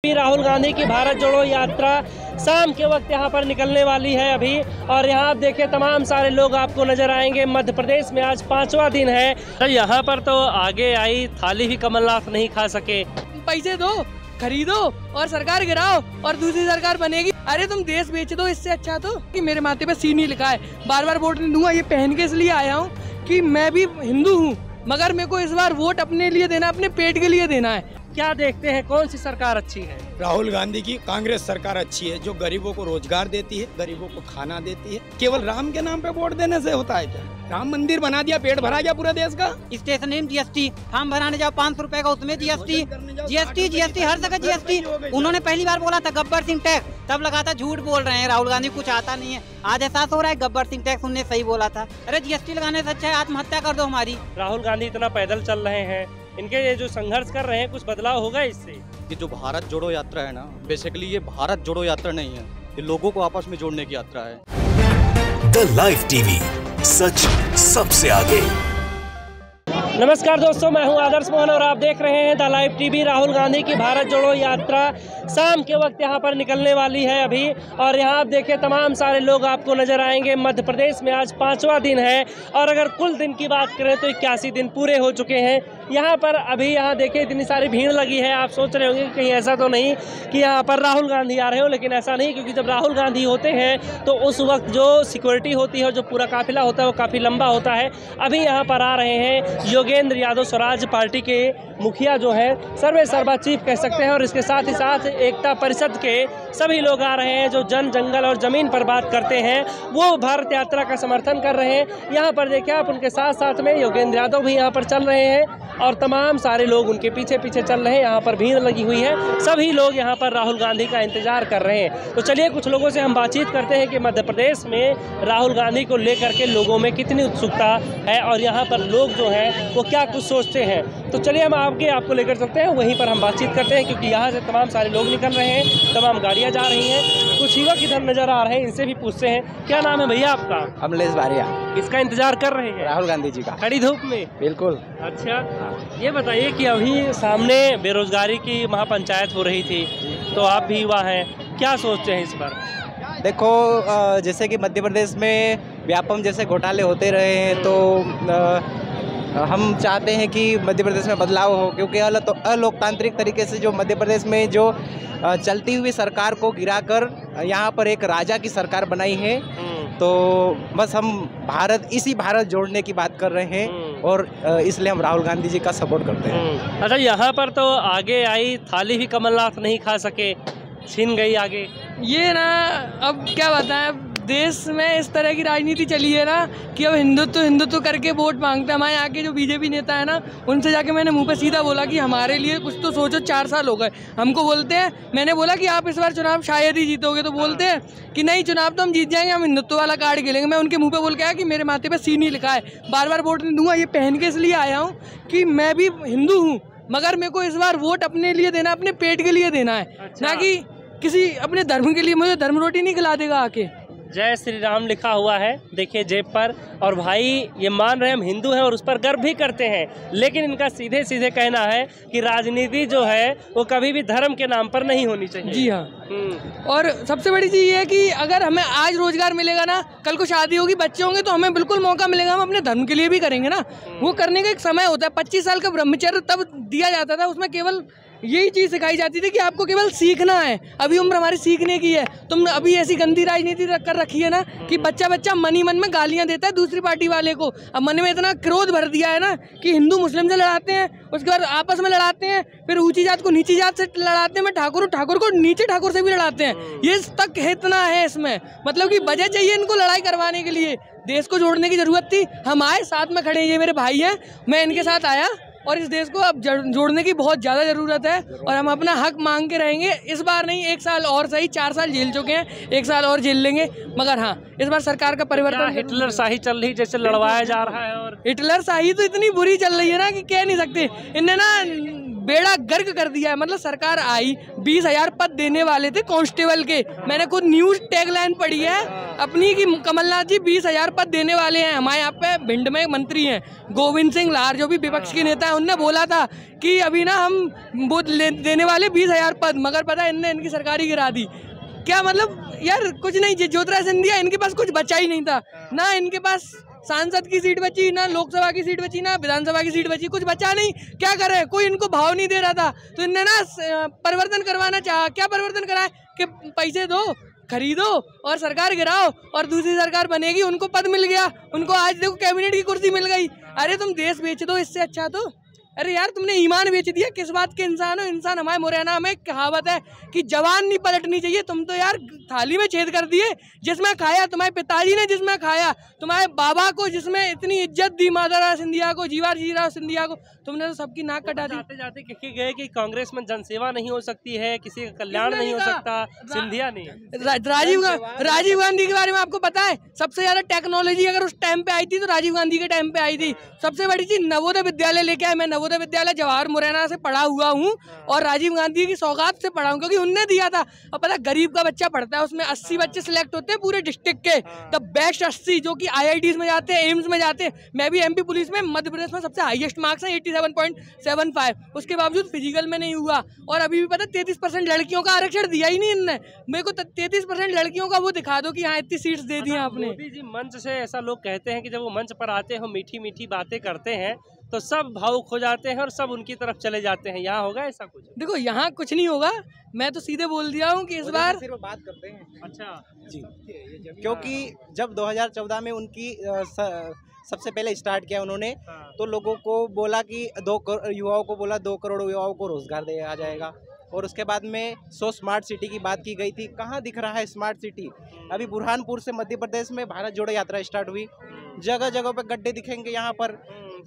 राहुल गांधी की भारत जोड़ो यात्रा शाम के वक्त यहाँ पर निकलने वाली है अभी। और यहाँ आप देखिए तमाम सारे लोग आपको नजर आएंगे। मध्य प्रदेश में आज 5वां दिन है। तो यहाँ पर तो आगे आई थाली भी कमलनाथ नहीं खा सके। पैसे दो, खरीदो और सरकार गिराओ और दूसरी सरकार बनेगी। अरे तुम देश बेच दो, इससे अच्छा तो कि मेरे माथे पे सी नहीं लिखा है, बार बार वोट नहीं दूंगा। ये पहन के इसलिए आया हूँ कि मैं भी हिंदू हूँ, मगर मेरे को इस बार वोट अपने लिए देना, अपने पेट के लिए देना है। क्या देखते हैं कौन सी सरकार अच्छी है? राहुल गांधी की कांग्रेस सरकार अच्छी है, जो गरीबों को रोजगार देती है, गरीबों को खाना देती है। केवल राम के नाम पे वोट देने से होता है क्या? राम मंदिर बना दिया, पेट भरा गया पूरा देश का। स्टेशन में जीएसटी, फॉर्म भराने जाओ 500 रुपए का, उसमें जीएसटी हर जगह जीएसटी। उन्होंने पहली बार बोला था गब्बर सिंह टैक्स, तब लगा था झूठ बोल रहे हैं, राहुल गांधी कुछ आता नहीं है। आज एहसास हो रहा है गब्बर सिंह टैक्स उन्होंने सही बोला था। अरे जीएसटी लगाने से अच्छा है आत्महत्या कर दो हमारी। राहुल गांधी इतना पैदल चल रहे हैं, इनके ये जो संघर्ष कर रहे हैं, कुछ बदलाव होगा इससे? ये जो भारत जोड़ो यात्रा है ना, बेसिकली ये भारत जोड़ो यात्रा नहीं है, ये लोगों को आपस में जोड़ने की यात्रा है। द लाइव टीवी, सच सबसे आगे। नमस्कार दोस्तों, मैं हूं आदर्श मोहन और आप देख रहे हैं the live TV. Rahul Gandhi की भारत जोड़ो यात्रा शाम के वक्त यहां पर निकलने वाली है अभी। और यहां आप देखिए तमाम सारे लोग आपको नजर आएंगे। मध्य प्रदेश में आज 5वां दिन है और अगर कुल दिन की बात करें तो 81 दिन पूरे हो चुके हैं। यहाँ पर अभी यहाँ देखिए इतनी सारी भीड़ लगी है। आप सोच रहे होंगे कि कहीं ऐसा तो नहीं कि यहाँ पर राहुल गांधी आ रहे हो, लेकिन ऐसा नहीं, क्योंकि जब राहुल गांधी होते हैं तो उस वक्त जो सिक्योरिटी होती है, जो पूरा काफिला होता है, वो काफ़ी लंबा होता है। अभी यहाँ पर आ रहे हैं योगेंद्र यादव, स्वराज पार्टी के मुखिया जो है, सर्वे सर्वा चीफ कह सकते हैं। और इसके साथ ही साथ एकता परिषद के सभी लोग आ रहे हैं जो जन, जंगल और ज़मीन पर बात करते हैं, वो भारत यात्रा का समर्थन कर रहे हैं। यहाँ पर देखिए आप, उनके साथ साथ में योगेंद्र यादव भी यहाँ पर चल रहे हैं और तमाम सारे लोग उनके पीछे पीछे चल रहे हैं। यहाँ पर भीड़ लगी हुई है, सभी लोग यहाँ पर राहुल गांधी का इंतजार कर रहे हैं। तो चलिए कुछ लोगों से हम बातचीत करते हैं कि मध्य प्रदेश में राहुल गांधी को लेकर के लोगों में कितनी उत्सुकता है और यहाँ पर लोग जो हैं वो क्या कुछ सोचते हैं। तो चलिए हम आपको लेकर चलते हैं, वहीं पर हम बातचीत करते हैं, क्योंकि यहाँ से तमाम सारे लोग निकल रहे हैं, तमाम गाड़ियाँ जा रही हैं। कुछ युवक इधर नजर आ रहे हैं, इनसे भी पूछते हैं। क्या नाम है भैया आपका? अमलेश बारिया। इसका इंतजार कर रहे हैं राहुल गांधी जी का, खड़ी धूप में? बिल्कुल। अच्छा, ये बताइए कि अभी सामने बेरोजगारी की महापंचायत हो रही थी, तो आप भी युवा हैं, क्या सोचते हैं इस पर? देखो, जैसे कि मध्य प्रदेश में व्यापम जैसे घोटाले होते रहे हैं, तो हम चाहते हैं कि मध्य प्रदेश में बदलाव हो, क्योंकि अलोकतांत्रिक तरीके से जो मध्य प्रदेश में जो चलती हुई सरकार को गिराकर यहाँ पर एक राजा की सरकार बनाई है। तो बस हम इसी भारत जोड़ने की बात कर रहे हैं और इसलिए हम राहुल गांधी जी का सपोर्ट करते हैं। अच्छा, यहाँ पर तो आगे आई थाली भी कमलनाथ नहीं खा सके, छीन गई आगे। ये ना, अब क्या बताएं, देश में इस तरह की राजनीति चली है ना कि अब हिंदुत्व करके वोट मांगते हैं। हमारे यहाँ के जो बीजेपी नेता है ना, उनसे जाके मैंने मुंह पे सीधा बोला कि हमारे लिए कुछ तो सोचो, 4 साल हो गए हमको बोलते हैं। मैंने बोला कि आप इस बार चुनाव शायद ही जीतोगे, तो बोलते हैं कि नहीं, चुनाव तो हम जीत जाएंगे, हम हिंदुत्व वाला कार्ड खेलेंगे। मैं उनके मुँह पे बोल के आया कि मेरे माथे पे सी नहीं लिखा है, बार बार वोट नहीं दूंगा। ये पहन के इसलिए आया हूँ कि मैं भी हिंदू हूँ, मगर मेरे को इस बार वोट अपने लिए देना, अपने पेट के लिए देना है। अच्छा। ना कि किसी अपने धर्म के लिए। मुझे धर्म रोटी नहीं खिला देगा आके। जय श्री राम लिखा हुआ है, देखिए जेब पर। और भाई ये मान रहे हैं हम हिंदू हैं और उस पर गर्व भी करते हैं, लेकिन इनका सीधे सीधे कहना है कि राजनीति जो है वो कभी भी धर्म के नाम पर नहीं होनी चाहिए। जी हाँ। और सबसे बड़ी चीज़ ये है कि अगर हमें आज रोजगार मिलेगा ना, कल को शादी होगी, बच्चे होंगे, तो हमें बिल्कुल मौका मिलेगा, हम अपने धर्म के लिए भी करेंगे ना। वो करने का एक समय होता है, 25 साल का ब्रह्मचर्य तब दिया जाता था, उसमें केवल यही चीज़ सिखाई जाती थी कि आपको केवल सीखना है। अभी उम्र हमारी सीखने की है। तुम अभी ऐसी गंदी राजनीति कर रखी है ना कि बच्चा मन ही मन में गालियां देता है दूसरी पार्टी वाले को। अब मन में इतना क्रोध भर दिया है ना कि हिंदू मुस्लिम से लड़ाते हैं, उसके बाद आपस में लड़ाते हैं, फिर ऊंची जात को नीची जात से लड़ाते हैं, मैं ठाकुर को नीचे ठाकुर से भी लड़ाते हैं। ये तक इतना है इसमें, मतलब कि वजह चाहिए इनको लड़ाई करवाने के लिए। देश को जोड़ने की जरूरत थी, हम आए, साथ में खड़े, ये मेरे भाई हैं, मैं इनके साथ आया। और इस देश को अब जोड़ने की बहुत ज़्यादा ज़रूरत है और हम अपना हक मांग के रहेंगे। इस बार नहीं, 1 साल और सही, 4 साल झेल चुके हैं, 1 साल और झेल लेंगे, मगर हाँ, इस बार सरकार का परिवर्तन। हिटलर शाही चल रही, जैसे लड़वाया जा रहा है। और हिटलर शाही तो इतनी बुरी चल रही है ना कि कह नहीं सकते। इनने ना बेड़ा गर्क कर दिया है। मतलब सरकार आई, 20,000 पद देने वाले थे कांस्टेबल के। मैंने खुद न्यूज टैगलाइन पढ़ी है अपनी कि कमलनाथ जी 20,000 पद देने वाले हैं। हमारे यहाँ पे भिंड में मंत्री हैं गोविंद सिंह लार, जो भी विपक्ष के नेता है, उनने बोला था कि अभी ना हम वो देने वाले 20,000 पद, मगर पता है इनने इनकी सरकारी गिरा दी। क्या मतलब यार कुछ नहीं, ज्योतिरादित्य सिंधिया इनके पास कुछ बचा ही नहीं था, ना इनके पास सांसद की सीट बची, ना लोकसभा की सीट बची, ना विधानसभा की सीट बची, कुछ बचा नहीं। क्या करे, कोई इनको भाव नहीं दे रहा था, तो इनने ना परिवर्तन करवाना चाहा। क्या परिवर्तन कराए कि पैसे दो, खरीदो और सरकार गिराओ और दूसरी सरकार बनेगी। उनको पद मिल गया, उनको आज देखो कैबिनेट की कुर्सी मिल गई। अरे तुम देश बेच दो, इससे अच्छा तो। अरे यार तुमने ईमान बेच दिया, किस बात के इंसान हो। इंसान हमारे मुरैना में कहावत है कि जवान नहीं पलटनी चाहिए। तुम तो यार थाली में छेद कर दिए, जिसमें खाया तुम्हारे पिताजी ने, जिसमें खाया तुम्हारे बाबा को, जिसमें इतनी इज्जत दी माधवराव सिंधिया को, जीवाजीराव सिंधिया को, तुमने तो सबकी नाक कटा दी। जाते जाते कह गए कि कांग्रेस में जनसेवा नहीं हो सकती है, किसी का कल्याण नहीं हो सकता, सिंधिया नहीं। राजीव गांधी के बारे में आपको पता है, सबसे ज्यादा टेक्नोलॉजी अगर उस टाइम पे आई थी तो राजीव गांधी के टाइम पे आई थी। सबसे बड़ी चीज नवोदय विद्यालय लेके आए। मैं नवोदय विद्यालय जवाहर मुरैना से पढ़ा हुआ हूँ और राजीव गांधी की सौगात से पढ़ा हूँ, क्योंकि उनने दिया था। और पता गरीब का बच्चा पढ़ता है, उसमें 80 बच्चे सिलेक्ट होते हैं पूरे डिस्ट्रिक्ट के, द बेस्ट 80 जो कि IITs में जाते हैं, एम्स में जाते हैं। मैं भी MP पुलिस में, मध्य प्रदेश में सबसे हाईएस्ट मार्क्स हैं 87.75, उसके बावजूद फिजिकल में नहीं हुआ। और अभी भी पता 33% लड़कियों का आरक्षण दिया ही नहीं इनने। मेरे को 33% लड़कियों का वो दिखा दो कि हाँ इतनी सीट्स दे दी आपने। मोदी जी मंच से ऐसा लोग कहते हैं कि जब वो मंच पर आते हैं, मीठी मीठी बातें करते हैं तो सब भावुक हो जाते हैं और सब उनकी तरफ चले जाते हैं। यहाँ होगा ऐसा कुछ? देखो यहाँ कुछ नहीं होगा, मैं तो सीधे बोल दिया हूँ कि इस बार सिर्फ बात करते हैं। अच्छा जी, क्योंकि जब 2014 में उनकी सबसे पहले स्टार्ट किया उन्होंने, तो लोगों को बोला कि युवाओं को बोला 2 करोड़ युवाओं को रोजगार दिया जाएगा। और उसके बाद में 100 स्मार्ट सिटी की बात की गई थी। कहाँ दिख रहा है स्मार्ट सिटी? अभी बुरहानपुर से मध्य प्रदेश में भारत जोड़ो यात्रा स्टार्ट हुई, जगह जगह पे गड्ढे दिखेंगे यहाँ पर।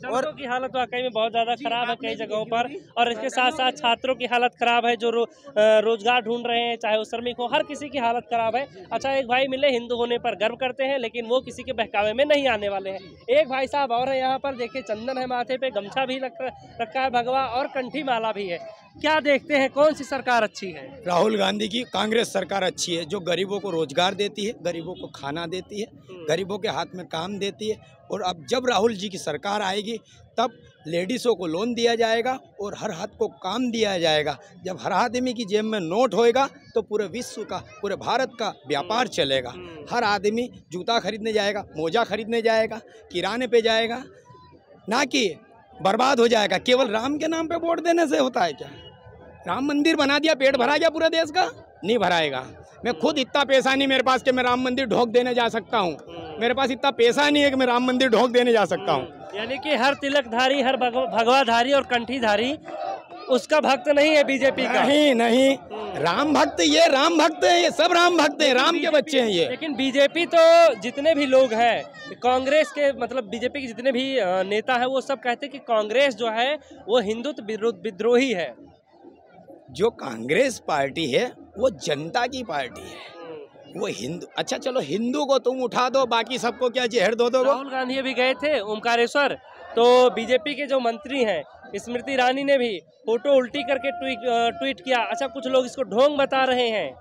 और की हालत वाकई में बहुत ज़्यादा खराब है कई जगहों पर, और इसके साथ साथ छात्रों की हालत खराब है जो रोजगार ढूंढ रहे हैं, चाहे वो श्रमिक हो, हर किसी की हालत खराब है। अच्छा, एक भाई मिले, हिंदू होने पर गर्व करते हैं लेकिन वो किसी के बहकावे में नहीं आने वाले हैं। एक भाई साहब और है यहाँ पर, देखिए चंदन है माथे पे, गमछा भी रखा है, भगवा और कंठी माला भी है। क्या देखते हैं, कौन सी सरकार अच्छी है? राहुल गांधी की कांग्रेस सरकार अच्छी है, जो गरीबों को रोजगार देती है, गरीबों को खाना देती है, गरीबों के हाथ में काम देती है। और अब जब राहुल जी की सरकार आएगी तब लेडीज़ों को लोन दिया जाएगा और हर हाथ को काम दिया जाएगा। जब हर आदमी की जेब में नोट होएगा तो पूरे विश्व का, पूरे भारत का व्यापार चलेगा। हर आदमी जूता खरीदने जाएगा, मोजा खरीदने जाएगा, किराने पे जाएगा, ना कि बर्बाद हो जाएगा। केवल राम के नाम पे वोट देने से होता है क्या? राम मंदिर बना दिया, पेट भरा गया पूरे देश का? नहीं भराएगा। मैं खुद इतना पैसा नहीं मेरे पास कि मैं राम मंदिर ढोक देने जा सकता हूँ। मेरे पास इतना पैसा नहीं है कि मैं राम मंदिर ढोक देने जा सकता हूँ। यानी कि हर तिलकधारी, हर भगवाधारी और कंठीधारी उसका भक्त नहीं है बीजेपी का? नहीं, राम भक्त, ये राम भक्त है, ये सब राम भक्त हैं, राम के बच्चे हैं ये। लेकिन बीजेपी तो जितने भी लोग हैं, कांग्रेस के मतलब बीजेपी के जितने भी नेता है, वो सब कहते हैं कि कांग्रेस जो है वो हिंदुत्व विद्रोही है। जो कांग्रेस पार्टी है वो जनता की पार्टी है, वो हिंदू। अच्छा चलो, हिंदू को तुम उठा दो, बाकी सबको क्या जहर दो दो? राहुल गांधी अभी गए थे ओमकारेश्वर, तो बीजेपी के जो मंत्री हैं स्मृति ईरानी ने भी फोटो उल्टी करके ट्वीट किया। अच्छा, कुछ लोग इसको ढोंग बता रहे हैं।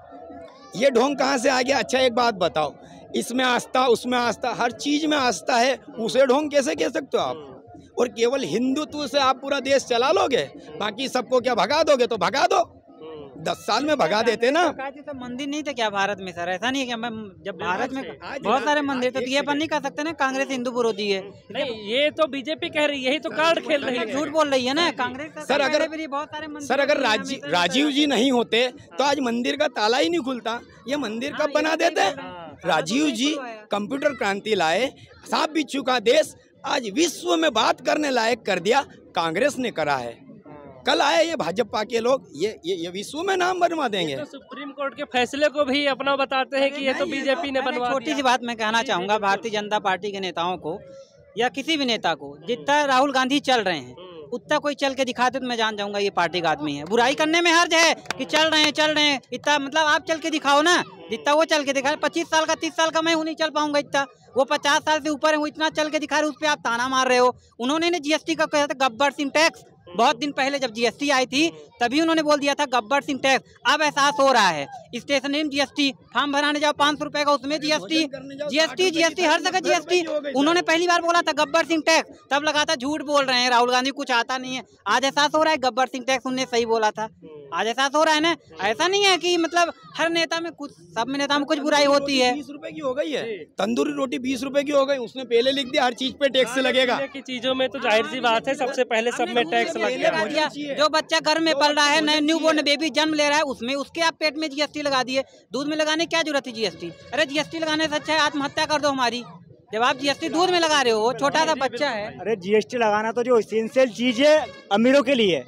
ये ढोंग कहाँ से आ गया? अच्छा एक बात बताओ, इसमें आस्था, उसमें आस्था, हर चीज में आस्था है, उसे ढोंग कैसे कह सकते हो आप? और केवल हिंदुत्व से आप पूरा देश चला लोगे, बाकी सबको क्या भगा दोगे? तो भगा दो, 10 साल में भगा देते ना। तो मंदिर नहीं थे क्या भारत में सर? ऐसा नहीं है कि जब भारत में बहुत सारे मंदिर थे, तो ये पर नहीं कह सकते ना कांग्रेस हिंदू विरोधी है। नहीं, ये तो बीजेपी कह रही है, यही तो कार्ड खेल रही है, झूठ बोल रही है ना कांग्रेस। सर अगर बहुत सारे मंदिर, सर अगर राजीव जी नहीं होते तो आज मंदिर का ताला ही नहीं खुलता। ये मंदिर कब बना देते? राजीव जी कंप्यूटर क्रांति लाए, सांप बिच्छू का देश आज विश्व में बात करने लायक कर दिया, कांग्रेस ने करा है। कल आए ये भाजपा के लोग, ये विश्व में नाम बनवा देंगे। तो सुप्रीम कोर्ट के फैसले को भी अपना बताते हैं कि ये तो बीजेपी ने बनवा दिया। छोटी सी बात मैं कहना चाहूंगा भारतीय जनता पार्टी के नेताओं को या किसी भी नेता को, जितना राहुल गांधी चल रहे हैं उतना कोई चल के दिखाते तो मैं जान जाऊंगा ये पार्टी का आदमी है। बुराई करने में हर्ज है कि चल रहे हैं इतना, मतलब आप चल के दिखाओ ना, जितना वो चल के दिखा। 25 साल का 30 साल का मैं नहीं चल पाऊंगा इतना, वो 50 साल से ऊपर है, वो इतना चल के दिखा रहे, उस पर आप ताना मार रहे हो। उन्होंने GST का कहा था गब्बर सिंह टैक्स, बहुत दिन पहले जब जीएसटी आई थी तभी उन्होंने बोल दिया था गब्बर सिंह टैक्स। अब एहसास हो रहा है स्टेशनरी में जीएसटी, फॉर्म भराने जाओ 500 रुपए का उसमें जीएसटी हर जगह जीएसटी। उन्होंने पहली बार बोला था गब्बर सिंह टैक्स, तब लगा था झूठ बोल रहे हैं राहुल गांधी, कुछ आता नहीं है। आज एहसास हो रहा है गब्बर सिंह टैक्स उन्होंने सही बोला था। आज एहसास हो रहा है ना, ऐसा नहीं है कि मतलब हर नेता में कुछ, सब में नेता में कुछ बुराई होती है। 20 रुपए की हो गई है, तंदूरी रोटी 20 रुपए की हो गई, उसने पहले लिख दिया हर चीज पे टैक्स लगेगा। की चीजों में तो जाहिर सी बात है सबसे पहले सब में टैक्स लग गया। जो बच्चा घर में पल रहा है, नए न्यू बोर्न बेबी जन्म ले रहा है, उसमें उसके आप पेट में जीएसटी लगा दिए। दूध में लगाने क्या जरूरत है जीएसटी? अरे जीएसटी लगाने से अच्छा है आत्महत्या कर दो हमारी, जब आप जीएसटी दूध में लगा रहे हो, छोटा सा बच्चा है। अरे जीएसटी लगाना तो जो इसेंशियल चीज है अमीरों के लिए,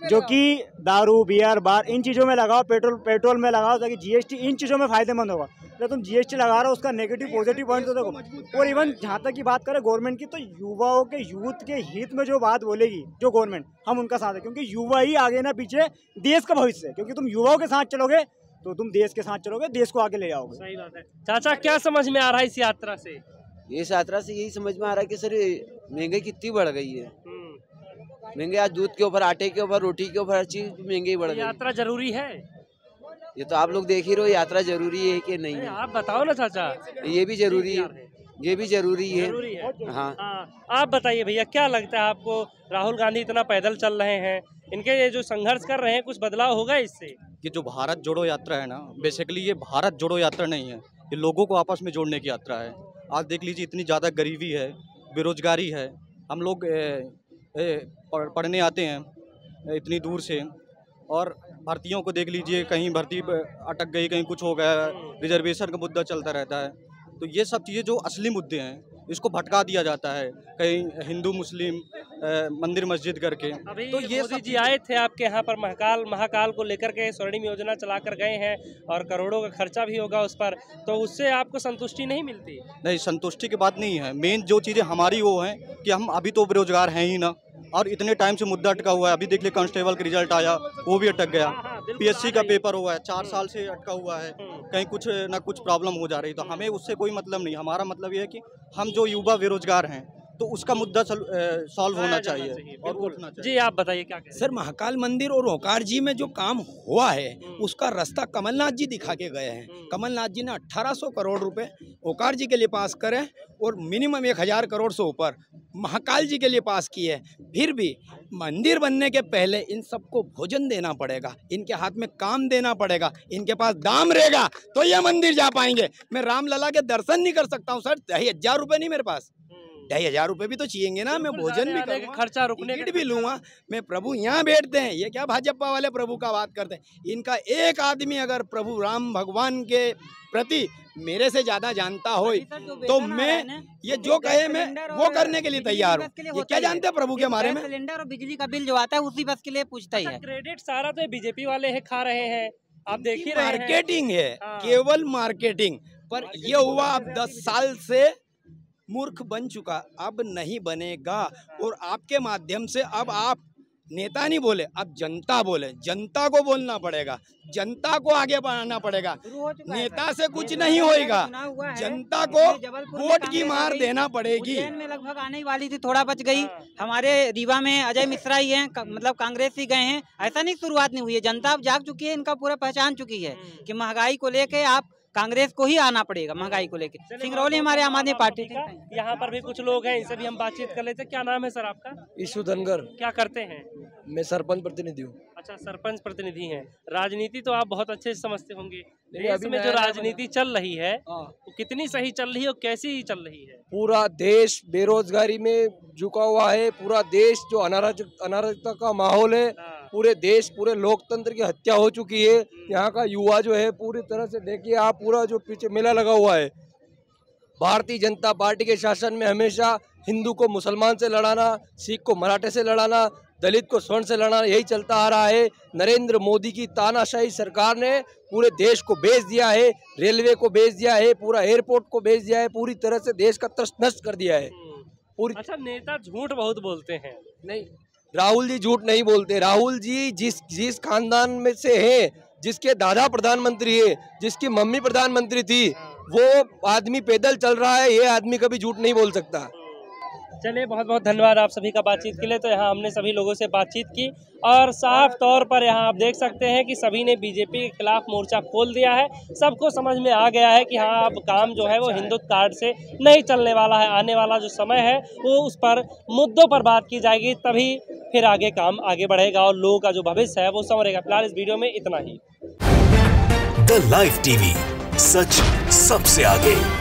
जो कि दारू बियर बार इन चीजों में लगाओ, पेट्रोल में लगाओ, ताकि जीएसटी इन चीजों में फायदेमंद होगा। तो तुम जीएसटी लगा रहे हो उसका नेगेटिव पॉजिटिव पॉइंट तो देखो। और इवन जहाँ तक की बात करें गवर्नमेंट की, तो युवाओं के यूथ के हित में जो बात बोलेगी जो गवर्नमेंट, हम उनका साथ है, क्योंकि युवा ही आगे ना पीछे देश का भविष्य है। क्योंकि तुम युवाओं के साथ चलोगे तो तुम देश के साथ चलोगे, देश को आगे ले जाओगे। सही बात है। चाचा क्या समझ में आ रहा है इस यात्रा से? इस यात्रा से यही समझ में आ रहा है कि सर महंगाई कितनी बढ़ गई है। महंगाई आज दूध के ऊपर, आटे के ऊपर, रोटी के ऊपर, हर चीज महंगाई बढ़ गई। यात्रा जरूरी है? ये तो आप लोग देख ही रहे हो, यात्रा जरूरी है कि नहीं है? आप बताओ ना चाचा। ये भी जरूरी है, ये भी जरूरी है। हाँ, आप बताइए भैया, क्या लगता है आपको? राहुल गांधी इतना पैदल चल रहे हैं, इनके ये जो संघर्ष कर रहे हैं, कुछ बदलाव होगा इससे? ये जो भारत जोड़ो यात्रा है ना, बेसिकली ये भारत जोड़ो यात्रा नहीं है, ये लोगों को आपस में जोड़ने की यात्रा है। आज देख लीजिए इतनी ज़्यादा गरीबी है, बेरोजगारी है, हम लोग पढ़ने आते हैं इतनी दूर से, और भर्तियों को देख लीजिए, कहीं भर्ती अटक गई, कहीं कुछ हो गया, रिजर्वेशन का मुद्दा चलता रहता है। तो ये सब चीज़ें जो असली मुद्दे हैं इसको भटका दिया जाता है, कहीं हिंदू मुस्लिम मंदिर मस्जिद करके। तो ये मोदी जी आए थे आपके यहाँ पर महाकाल को लेकर के स्वर्णिम योजना चलाकर गए हैं और करोड़ों का खर्चा भी होगा उस पर, तो उससे आपको संतुष्टि नहीं मिलती? नहीं, संतुष्टि की बात नहीं है। मेन जो चीज़ें हमारी वो हैं कि हम अभी तो बेरोजगार हैं ही ना, और इतने टाइम से मुद्दा अटका हुआ है। अभी देख लीजिए कांस्टेबल का रिजल्ट आया, वो भी अटक गया। पीएससी का पेपर हुआ है, 4 साल से अटका हुआ है, कहीं कुछ ना कुछ प्रॉब्लम हो जा रही। तो हमें उससे कोई मतलब नहीं, हमारा मतलब ये है कि हम जो युवा बेरोजगार हैं तो उसका मुद्दा सॉल्व होना चाहिए और उठना चाहिए। जी आप बताइए क्या कहें? सर, महाकाल मंदिर और ओंकार जी में जो काम हुआ है उसका रास्ता कमलनाथ जी दिखा के गए हैं। कमलनाथ जी ने 1800 करोड़ रुपए ओंकार जी के लिए पास करे और मिनिमम 1000 करोड़ से ऊपर महाकाल जी के लिए पास किए। फिर भी मंदिर बनने के पहले इन सबको भोजन देना पड़ेगा, इनके हाथ में काम देना पड़ेगा, इनके पास दाम रहेगा तो ये मंदिर जा पाएंगे। मैं रामलला के दर्शन नहीं कर सकता हूँ सर, 1000 रुपये नहीं मेरे पास, 1000 रुपये भी तो चाहिए ना। मैं भोजन भी करूँगा, खर्चा रुकने टिकट भी लूँगा। मैं प्रभु यहाँ बैठते हैं, ये क्या भाजपा वाले प्रभु का बात करते हैं। इनका एक आदमी अगर प्रभु राम भगवान के प्रति मेरे से ज्यादा जानता हो तो मैं ये जो कहे मैं वो करने के लिए तैयार हूँ। ये क्या जानते हैं प्रभु के बारे में? सिलेंडर और बिजली का बिल जो आता है उसी बस के लिए पूछता ही है। क्रेडिट सारा तो बीजेपी वाले है खा रहे हैं, आप देख ही रहे हैं। मार्केटिंग है, केवल मार्केटिंग। पर ये हुआ अब 10 साल से मूर्ख बन चुका, अब नहीं बनेगा। और आपके माध्यम से अब आप नेता नहीं बोले, अब जनता बोले, जनता को बोलना पड़ेगा, जनता को आगे बढ़ाना पड़ेगा। नेता से कुछ नहीं होएगा, जनता को वोट की मार देना पड़ेगी। में लगभग आने वाली थी, थोड़ा बच गई। हमारे रीवा में अजय मिश्रा ही हैं, मतलब कांग्रेस ही गए हैं। ऐसा नहीं शुरुआत नहीं हुई है, जनता अब जाग चुकी है, इनका पूरा पहचान चुकी है कि महंगाई को लेके आप कांग्रेस को ही आना पड़ेगा। महंगाई को लेके सिंगरौली हमारे आम आदमी पार्टी का। यहाँ पर भी कुछ लोग हैं, इनसे भी हम बातचीत कर लेते हैं। क्या नाम है सर आपका? ईशु धनगर। क्या करते हैं? मैं सरपंच प्रतिनिधि हूँ। अच्छा, सरपंच प्रतिनिधि हैं। राजनीति तो आप बहुत अच्छे से समझते होंगे। देश में जो राजनीति चल रही है वो कितनी सही चल रही है और कैसी चल रही है? पूरा देश बेरोजगारी में झुका हुआ है, पूरा देश जो अनारक्षता का माहौल है, पूरे देश, पूरे लोकतंत्र की हत्या हो चुकी है। यहाँ का युवा जो है पूरी तरह से देखिए आप, पूरा जो पीछे मेला लगा हुआ है। भारतीय जनता पार्टी के शासन में हमेशा हिंदू को मुसलमान से लड़ाना, सिख को मराठे से लड़ाना, दलित को स्वर्ण से लड़ाना, यही चलता आ रहा है। नरेंद्र मोदी की तानाशाही सरकार ने पूरे देश को बेच दिया है, रेलवे को बेच दिया है, पूरा एयरपोर्ट को बेच दिया है, पूरी तरह से देश का तस्त नष्ट कर दिया है पूरी। अच्छा, नेता झूठ बहुत बोलते हैं। नहीं, राहुल जी झूठ नहीं बोलते। राहुल जी जिस खानदान में से हैं, जिसके दादा प्रधानमंत्री है, जिसकी मम्मी प्रधानमंत्री थी, वो आदमी पैदल चल रहा है, ये आदमी कभी झूठ नहीं बोल सकता। चलिए, बहुत बहुत धन्यवाद आप सभी का बातचीत के लिए। तो यहाँ हमने सभी लोगों से बातचीत की और साफ तौर पर यहाँ आप देख सकते हैं कि सभी ने बीजेपी के खिलाफ मोर्चा खोल दिया है। सबको समझ में आ गया है कि हाँ, अब काम जो है वो हिंदुत्व कार्ड से नहीं चलने वाला है। आने वाला जो समय है वो उस पर मुद्दों पर बात की जाएगी, तभी फिर आगे काम आगे बढ़ेगा और लोगों का जो भविष्य है वो संवरेगा। फिलहाल इस वीडियो में इतना ही। द लाइव टीवी, सच सबसे आगे।